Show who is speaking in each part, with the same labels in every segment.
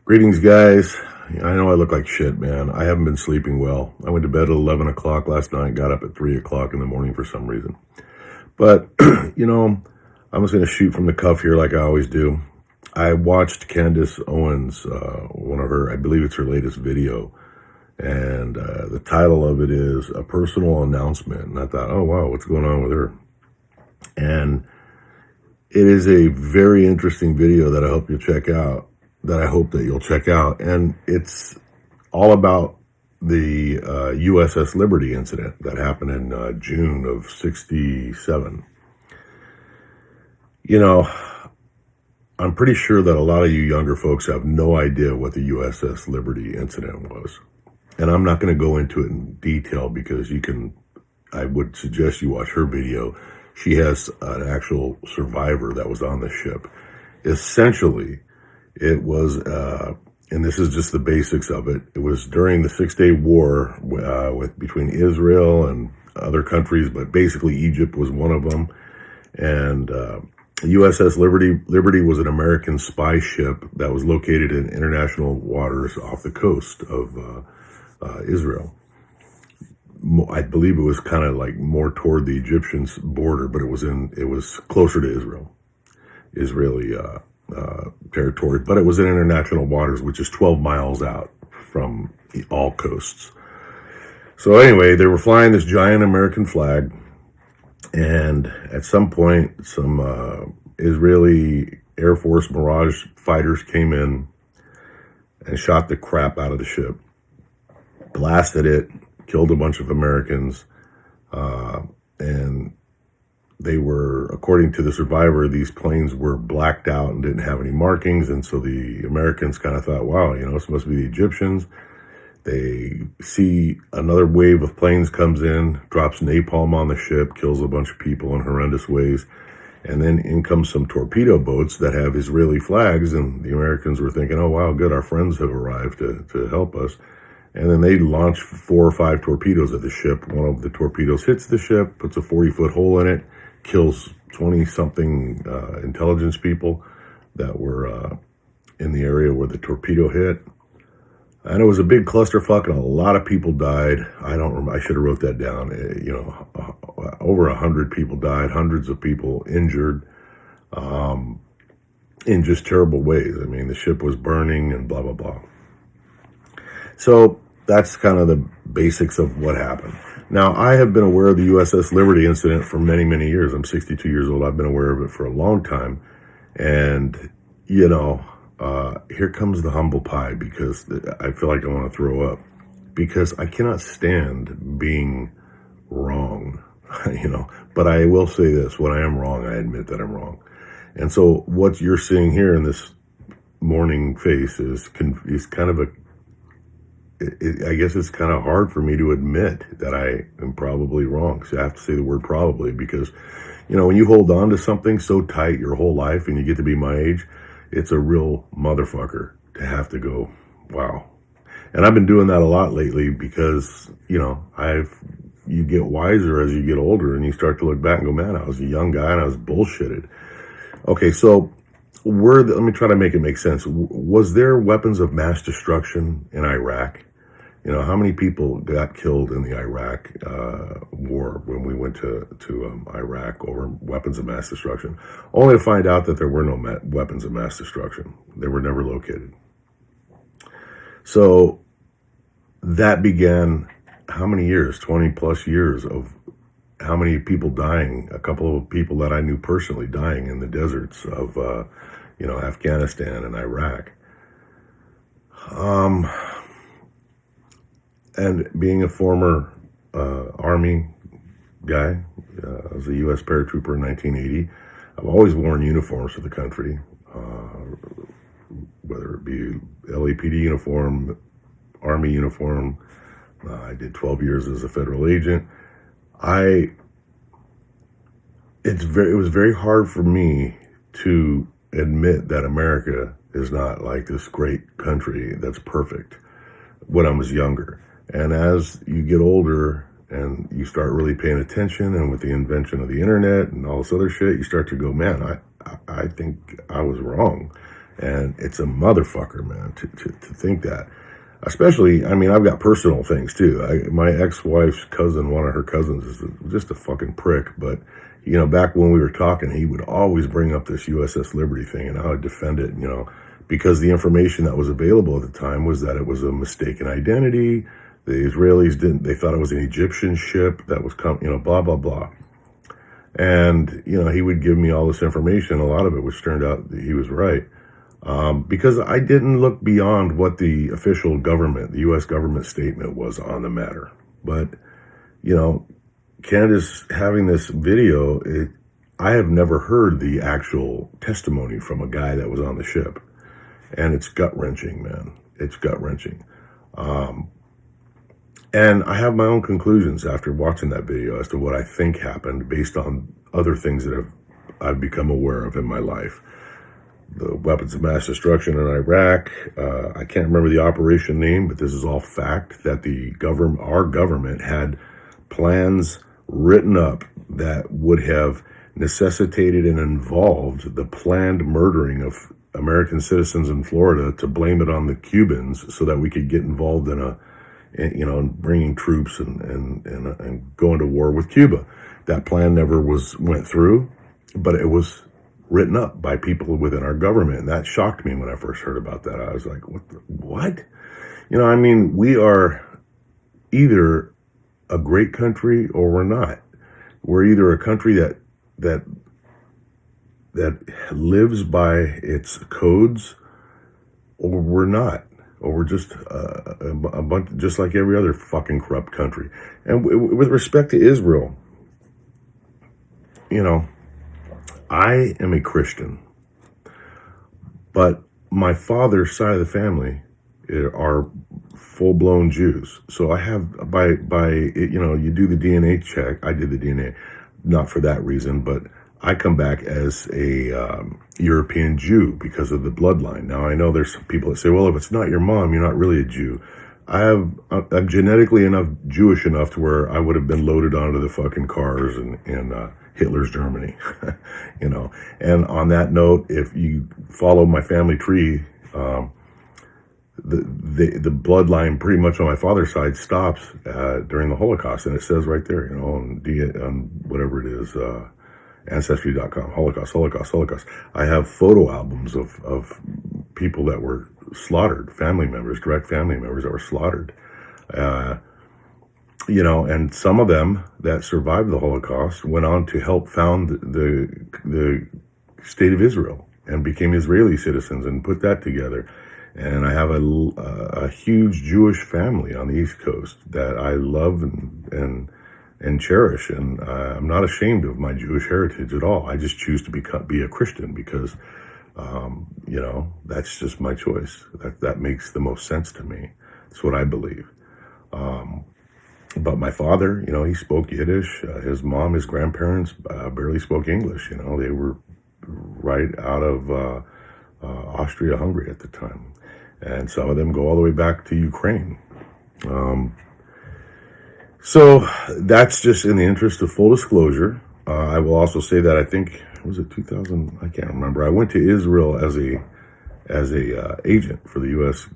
Speaker 1: Greetings, guys. I know I look like shit, man. I haven't been sleeping well. I went to bed at 11 o'clock last night, got up at 3 o'clock in the morning for some reason. But, I'm just going to shoot from the cuff here like I always do. I watched Candace Owen's, one of her, I believe it's her latest video. And the title of it is A Personal Announcement. And I thought, oh, wow, what's going on with her? And it is a very interesting video that I hope you'll check out. And it's all about the USS Liberty incident that happened in June of '67. I'm pretty sure that a lot of you younger folks have no idea what the USS Liberty incident was. And I'm not going to go into it in detail because I would suggest you watch her video. She has an actual survivor that was on the ship. Essentially, it was, and this is just the basics of it. It was during the 6-Day War between Israel and other countries, but basically Egypt was one of them. And USS Liberty was an American spy ship that was located in international waters off the coast of Israel. I believe it was kind of like more toward the Egyptian border, but it was closer to Israeli territory, but it was in international waters, which is 12 miles out from all coasts. So anyway, they were flying this giant American flag, and at some point, some Israeli Air Force Mirage fighters came in and shot the crap out of the ship, blasted it, killed a bunch of Americans, and they were, according to the survivor, these planes were blacked out and didn't have any markings. And so the Americans kind of thought, wow, this must be the Egyptians. They see another wave of planes comes in, drops napalm on the ship, kills a bunch of people in horrendous ways. And then in comes some torpedo boats that have Israeli flags. And the Americans were thinking, oh, wow, good, our friends have arrived to help us. And then they launch 4 or 5 torpedoes at the ship. One of the torpedoes hits the ship, puts a 40-foot hole in it, kills 20-something intelligence people that were in the area where the torpedo hit. And it was a big clusterfuck, and a lot of people died. I don't remember. I should have wrote that down. Over 100 people died, hundreds of people injured in just terrible ways. I mean, the ship was burning and blah, blah, blah. So that's kind of the basics of what happened. Now, I have been aware of the USS Liberty incident for many, many years. I'm 62 years old. I've been aware of it for a long time. And, here comes the humble pie, because I feel like I want to throw up, because I cannot stand being wrong, But I will say this, when I am wrong, I admit that I'm wrong. And so what you're seeing here in this morning face is kind of I guess it's kind of hard for me to admit that I am probably wrong. So I have to say the word probably, because, when you hold on to something so tight your whole life and you get to be my age, it's a real motherfucker to have to go, wow. And I've been doing that a lot lately because, you get wiser as you get older, and you start to look back and go, man, I was a young guy and I was bullshitted. Okay, so let me try to make it make sense. Was there weapons of mass destruction in Iraq? How many people got killed in the Iraq war when we went to Iraq over weapons of mass destruction? Only to find out that there were no weapons of mass destruction. They were never located. So that began how many years? 20 plus years of how many people dying? A couple of people that I knew personally dying in the deserts of Afghanistan and Iraq. And being a former Army guy, I was a U.S. paratrooper in 1980. I've always worn uniforms for the country, whether it be LAPD uniform, Army uniform. I did 12 years as a federal agent. It was very hard for me to admit that America is not like this great country that's perfect when I was younger. And as you get older and you start really paying attention, and with the invention of the internet and all this other shit, you start to go, man, I think I was wrong. And it's a motherfucker, man, to think that. Especially, I mean, I've got personal things too. My ex-wife's cousin, one of her cousins, is just a fucking prick. But, back when we were talking, he would always bring up this USS Liberty thing, and I would defend it, because the information that was available at the time was that it was a mistaken identity. The Israelis they thought it was an Egyptian ship that was blah, blah, blah. And, he would give me all this information, a lot of it, which turned out that he was right. Because I didn't look beyond what the official government, the U.S. government statement was on the matter. But, Candace having this video, I have never heard the actual testimony from a guy that was on the ship. And it's gut-wrenching, man. It's gut-wrenching. And I have my own conclusions after watching that video as to what I think happened based on other things that I've become aware of in my life. The weapons of mass destruction in Iraq. I can't remember the operation name, but this is all fact that our government had plans written up that would have necessitated and involved the planned murdering of American citizens in Florida to blame it on the Cubans so that we could get involved in bringing troops and going to war with Cuba. That plan never went through, but it was written up by people within our government. And that shocked me when I first heard about that. I was like, what? We are either a great country or we're not. We're either a country that lives by its codes, or we're not. Or we're just a bunch, just like every other fucking corrupt country. And with respect to Israel, I am a Christian, but my father's side of the family are full-blown Jews. So I have, you do the DNA check. I did the DNA, not for that reason, but I come back as a European Jew because of the bloodline. Now, I know there's some people that say, well, if it's not your mom, you're not really a Jew. I'm genetically Jewish enough to where I would have been loaded onto the fucking cars in Hitler's Germany, And on that note, if you follow my family tree, the bloodline pretty much on my father's side stops during the Holocaust, and it says right there, on whatever it is, Ancestry.com, Holocaust. I have photo albums of people that were slaughtered, direct family members that were slaughtered. And some of them that survived the Holocaust went on to help found the state of Israel and became Israeli citizens and put that together. And I have a huge Jewish family on the East Coast that I love and cherish. And I'm not ashamed of my Jewish heritage at all. I just choose to be a Christian because, that's just my choice. That makes the most sense to me. It's what I believe. But my father, he spoke Yiddish. His mom, his grandparents barely spoke English. They were right out of Austria-Hungary at the time. And some of them go all the way back to Ukraine. So that's just in the interest of full disclosure. I will also say that I think, was it 2000? I can't remember. I went to Israel as a agent for the U.S.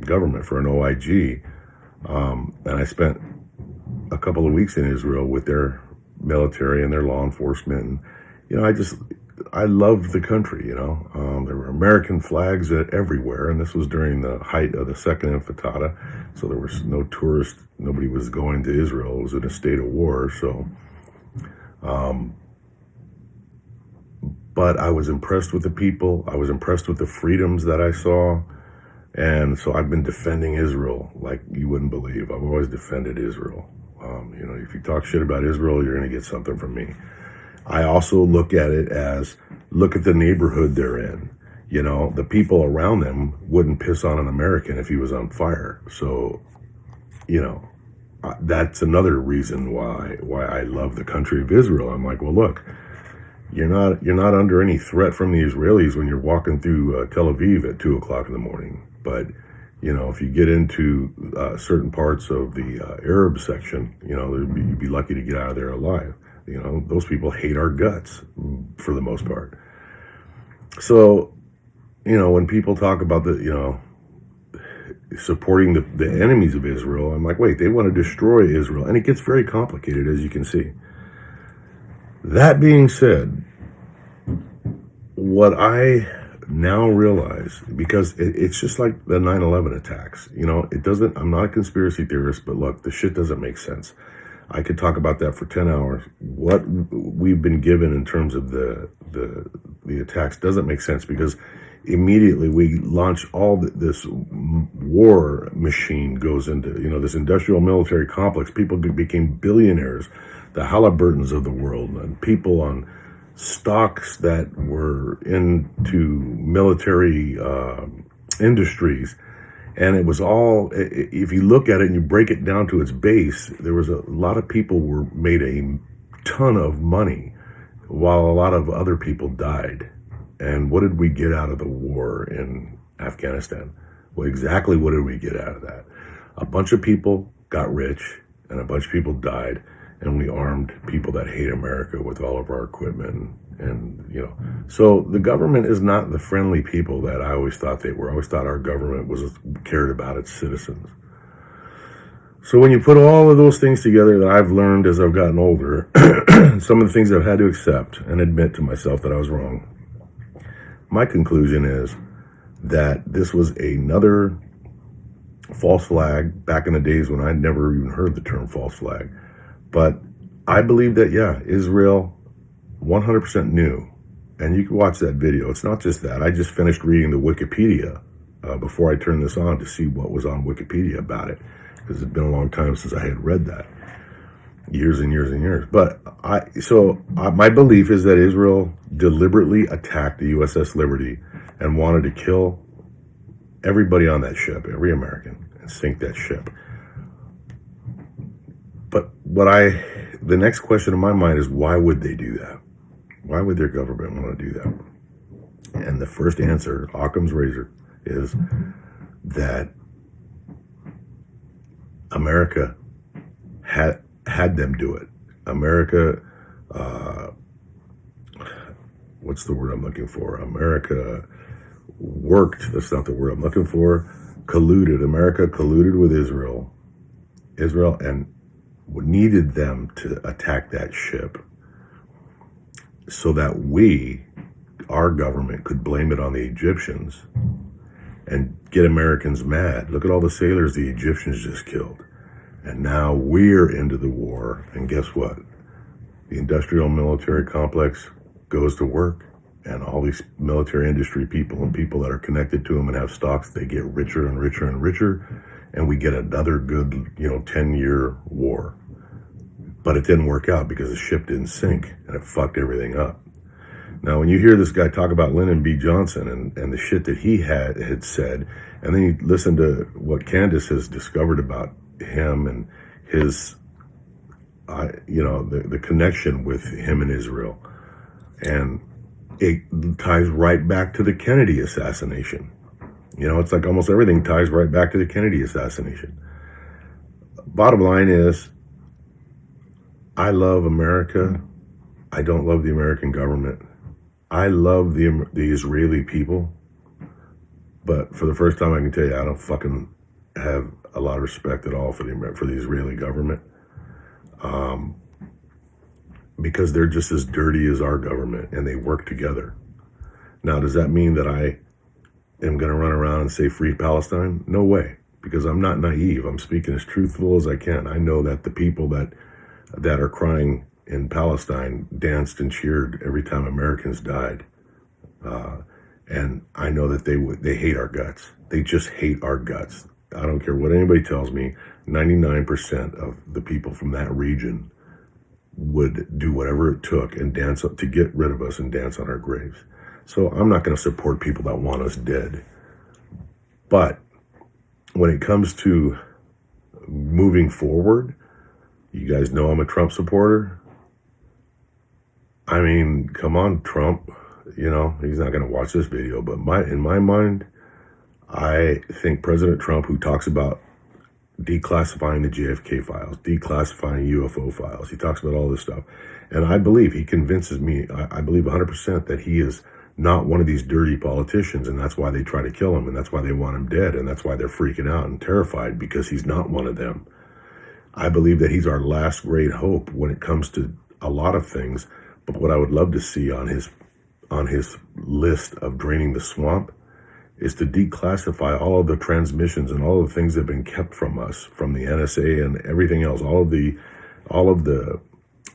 Speaker 1: Government for an OIG. And I spent a couple of weeks in Israel with their military and their law enforcement. And, I loved the country, there were American flags everywhere. And this was during the height of the Second Intifada. So there was no tourists. Nobody was going to Israel. It was in a state of war. So, but I was impressed with the people. I was impressed with the freedoms that I saw. And so I've been defending Israel like you wouldn't believe. I've always defended Israel. If you talk shit about Israel, you're going to get something from me. I also look at it as, look at the neighborhood they're in. The people around them wouldn't piss on an American if he was on fire. So, that's another reason why I love the country of Israel. I'm like, well, look, you're not under any threat from the Israelis when you're walking through Tel Aviv at 2:00 in the morning. But, if you get into certain parts of the Arab section, you'd be lucky to get out of there alive. Those people hate our guts for the most part. So, when people talk about supporting the enemies of Israel, I'm like, wait, they want to destroy Israel. And it gets very complicated, as you can see. That being said, what I now realize, because it's just like the 9/11 attacks, I'm not a conspiracy theorist, but look, the shit doesn't make sense. I could talk about that for 10 hours. What we've been given in terms of the attacks doesn't make sense, because immediately we launch this war machine goes into, this industrial military complex. People became billionaires, the Halliburtons of the world, and people on stocks that were into military industries. And it was all, if you look at it and you break it down to its base, there was a lot of people were made a ton of money while a lot of other people died. And what did we get out of the war in Afghanistan? Well, exactly what did we get out of that? A bunch of people got rich and a bunch of people died, and we armed people that hate America with all of our equipment. So the government is not the friendly people that I always thought they were. I always thought our government cared about its citizens. So when you put all of those things together that I've learned as I've gotten older, some of the things I've had to accept and admit to myself that I was wrong, my conclusion is that this was another false flag back in the days when I'd never even heard the term false flag. But I believe that, Israel 100% knew. And you can watch that video. It's not just that. I just finished reading the Wikipedia before I turned this on to see what was on Wikipedia about it, because it's been a long time since I had read that. Years and years and years. But my belief is that Israel deliberately attacked the USS Liberty and wanted to kill everybody on that ship, every American, and sink that ship. But the next question in my mind is, why would they do that? Why would their government want to do that? And the first answer, Occam's razor, is that America had them do it. America, what's the word I'm looking for? America worked, that's not the word I'm looking for, colluded. America colluded with Israel, and needed them to attack that ship so that our government, could blame it on the Egyptians and get Americans mad. Look at all the sailors the Egyptians just killed. And now we're into the war. And guess what? The industrial military complex goes to work, and all these military industry people and people that are connected to them and have stocks, they get richer and richer and richer. And we get another good, 10-year war. But it didn't work out because the ship didn't sink, and it fucked everything up. Now, when you hear this guy talk about Lyndon B. Johnson and the shit that he had said, and then you listen to what Candace has discovered about him and his, the connection with him and Israel, and it ties right back to the Kennedy assassination. It's like almost everything ties right back to the Kennedy assassination. Bottom line is, I love America. I don't love the American government. I love the Israeli people. But for the first time, I can tell you, I don't fucking have a lot of respect at all for the Israeli government. Because they're just as dirty as our government, and they work together. Now, does that mean that I am going to run around and say free Palestine? No way, because I'm not naive. I'm speaking as truthful as I can. I know that the people that are crying in Palestine danced and cheered every time Americans died. And I know that they hate our guts. They just hate our guts. I don't care what anybody tells me, 99% of the people from that region would do whatever it took and dance up to get rid of us and dance on our graves. So I'm not going to support people that want us dead. But when it comes to moving forward, you guys know I'm a Trump supporter. I mean, come on, Trump. He's not going to watch this video, but in my mind, I think President Trump, who talks about declassifying the JFK files, declassifying UFO files, he talks about all this stuff. And I believe, he convinces me, I believe 100% that he is not one of these dirty politicians, and that's why they try to kill him, and that's why they want him dead, and that's why they're freaking out and terrified, because he's not one of them. I believe that he's our last great hope when it comes to a lot of things, but what I would love to see on his list of draining the swamp is to declassify all of the transmissions and all of the things that have been kept from us, from the NSA and everything else, all of the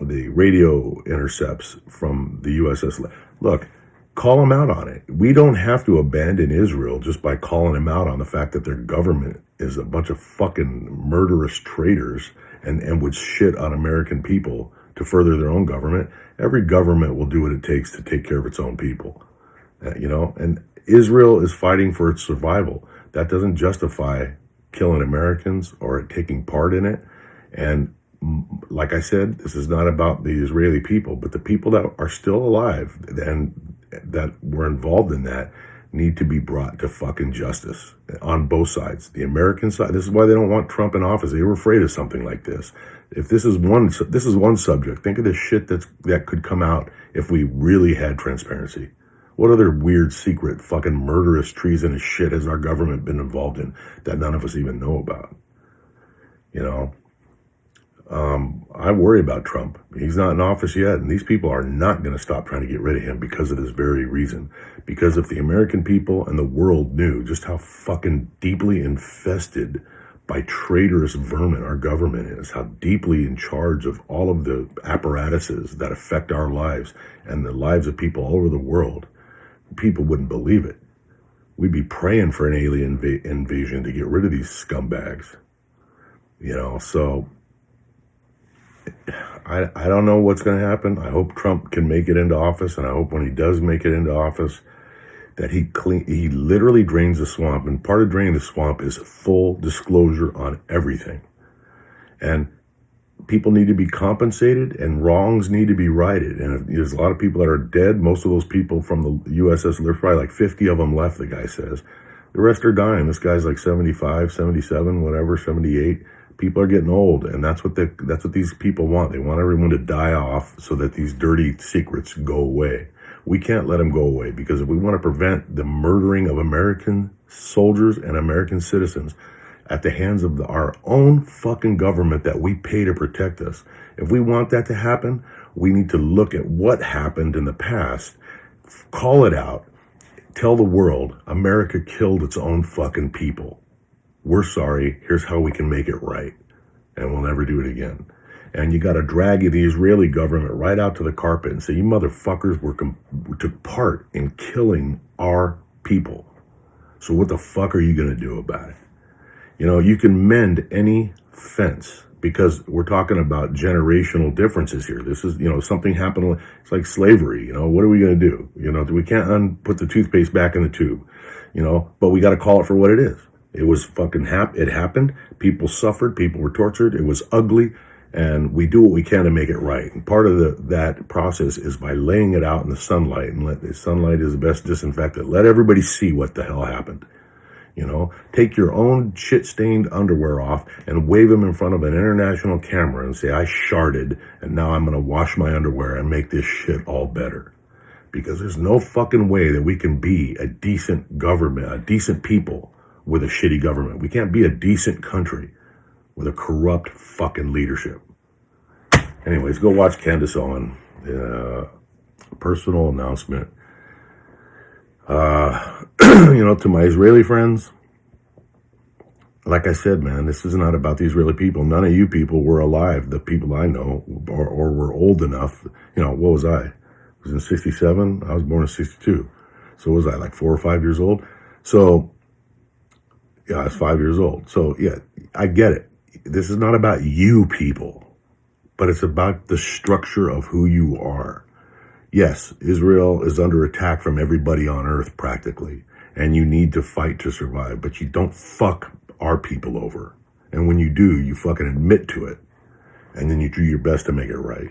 Speaker 1: radio intercepts from the USS. Look, call them out on it. We don't have to abandon Israel just by calling them out on the fact that their government is a bunch of fucking murderous traitors and would shit on American people to further their own government. Every government will do what it takes to take care of its own people, and Israel is fighting for its survival. That doesn't justify killing Americans or taking part in it. And like I said, this is not about the Israeli people, but the people that are still alive and that were involved in that need to be brought to fucking justice on both sides. The American side, this is why they don't want Trump in office. They were afraid of something like this. If this is one subject, think of the shit that could come out if we really had transparency. What other weird, secret, fucking murderous, treasonous shit has our government been involved in that none of us even know about? I worry about Trump. He's not in office yet, and these people are not going to stop trying to get rid of him because of this very reason. Because if the American people and the world knew just how fucking deeply infested by traitorous vermin our government is, how deeply in charge of all of the apparatuses that affect our lives and the lives of people all over the world, people wouldn't believe it. We'd be praying for an alien invasion to get rid of these scumbags. So I don't know what's going to happen. I hope Trump can make it into office, and I hope when he does make it into office that he literally drains the swamp. And part of draining the swamp is full disclosure on everything. And people need to be compensated, and wrongs need to be righted. And there's a lot of people that are dead. Most of those people from the USS, there's probably like 50 of them left, the guy says. The rest are dying. This guy's like 75, 77, whatever, 78. People are getting old, and that's what these people want. They want everyone to die off so that these dirty secrets go away. We can't let them go away, because if we want to prevent the murdering of American soldiers and American citizens at the hands of our own fucking government that we pay to protect us, if we want that to happen, we need to look at what happened in the past, call it out, tell the world America killed its own fucking people. We're sorry, here's how we can make it right, and we'll never do it again. And you got to drag the Israeli government right out to the carpet and say, you motherfuckers took part in killing our people. So what the fuck are you going to do about it? You can mend any fence, because we're talking about generational differences here. This is, something happened. It's like slavery. What are we going to do? We can't put the toothpaste back in the tube, but we got to call it for what it is. It was fucking it happened. People suffered. People were tortured. It was ugly. And we do what we can to make it right. And part of that process is by laying it out in the sunlight, and the sunlight is the best disinfectant. Let everybody see what the hell happened. Take your own shit-stained underwear off and wave them in front of an international camera and say, I sharded, and now I'm going to wash my underwear and make this shit all better. Because there's no fucking way that we can be a decent government, a decent people, with a shitty government. We can't be a decent country with a corrupt fucking leadership. Anyways, go watch Candace Owen. Personal announcement. To my Israeli friends, like I said, man, this is not about the Israeli people. None of you people were alive. The people I know, or were old enough. What was I? I was in 67. I was born in 62. So was I like 4 or 5 years old? So, yeah, I was 5 years old. So, yeah, I get it. This is not about you people, but it's about the structure of who you are. Yes, Israel is under attack from everybody on earth practically, and you need to fight to survive, but you don't fuck our people over. And when you do, you fucking admit to it, and then you do your best to make it right.